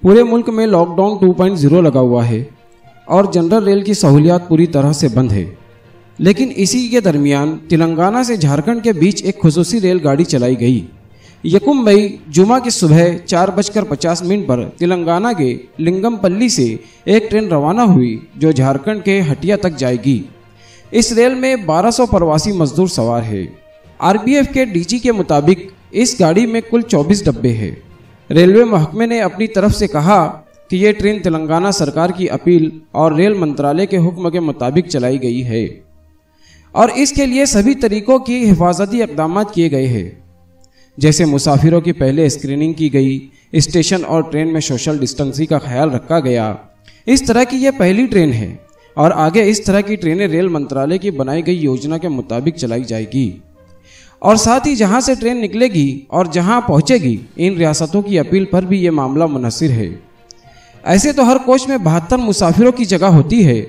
पूरे मुल्क में लॉकडाउन 2.0 लगा हुआ है और जनरल रेल की सहूलियात पूरी तरह से बंद है। लेकिन इसी के दरमियान तेलंगाना से झारखंड के बीच एक खुसूसी रेलगाड़ी चलाई गई। यकुम मई जुमा की सुबह 4:50 पर तेलंगाना के लिंगमपल्ली से एक ट्रेन रवाना हुई जो झारखंड के हटिया तक जाएगी। इस रेल में 1200 प्रवासी मजदूर सवार है। आरपीएफ के डीजी के मुताबिक इस गाड़ी में कुल 24 डब्बे हैं। रेलवे महकमे ने अपनी तरफ से कहा कि ये ट्रेन तेलंगाना सरकार की अपील और रेल मंत्रालय के हुक्म के मुताबिक चलाई गई है और इसके लिए सभी तरीकों की हिफाजती इक़दाम किए गए हैं, जैसे मुसाफिरों की पहले स्क्रीनिंग की गई, स्टेशन और ट्रेन में सोशल डिस्टेंसिंग का ख्याल रखा गया। इस तरह की यह पहली ट्रेन है और आगे इस तरह की ट्रेनें रेल मंत्रालय की बनाई गई योजना के मुताबिक चलाई जाएगी और साथ ही जहां से ट्रेन निकलेगी और जहां पहुंचेगी, इन रियासतों की अपील पर भी ये मामला मुनहसिर है। ऐसे तो हर कोच में 72 मुसाफिरों की जगह होती है,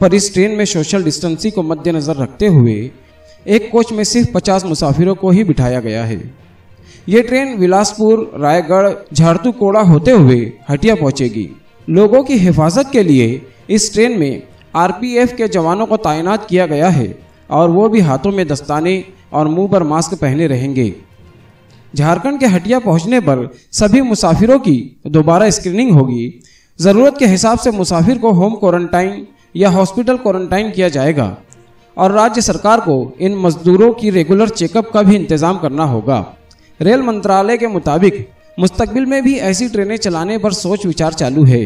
पर इस ट्रेन में सोशल डिस्टेंसिंग को मद्देनजर रखते हुए एक कोच में सिर्फ 50 मुसाफिरों को ही बिठाया गया है। ये ट्रेन बिलासपुर, रायगढ़, झारसुगुड़ा होते हुए हटिया पहुंचेगी। लोगों की हिफाजत के लिए इस ट्रेन में आरपीएफ के जवानों को तैनात किया गया है और वो भी हाथों में दस्ताने और मुंह पर मास्क पहने रहेंगे। झारखंड के हटिया पहुंचने पर सभी मुसाफिरों की दोबारा स्क्रीनिंग होगी। ज़रूरत के हिसाब से मुसाफिर को होम क्वारंटाइन या हॉस्पिटल क्वारंटाइन किया जाएगा और राज्य सरकार को इन मजदूरों की रेगुलर चेकअप का भी इंतजाम करना होगा। रेल मंत्रालय के मुताबिक मुस्तकबिल में भी ऐसी ट्रेनें चलाने पर सोच विचार चालू है।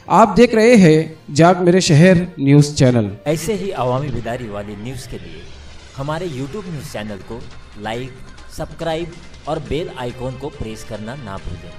आप देख रहे हैं जाग मेरे शहर न्यूज़ चैनल। ऐसे ही अवामी बेदारी वाली न्यूज़ के लिए हमारे YouTube न्यूज़ चैनल को लाइक, सब्सक्राइब और बेल आइकॉन को प्रेस करना ना भूलें।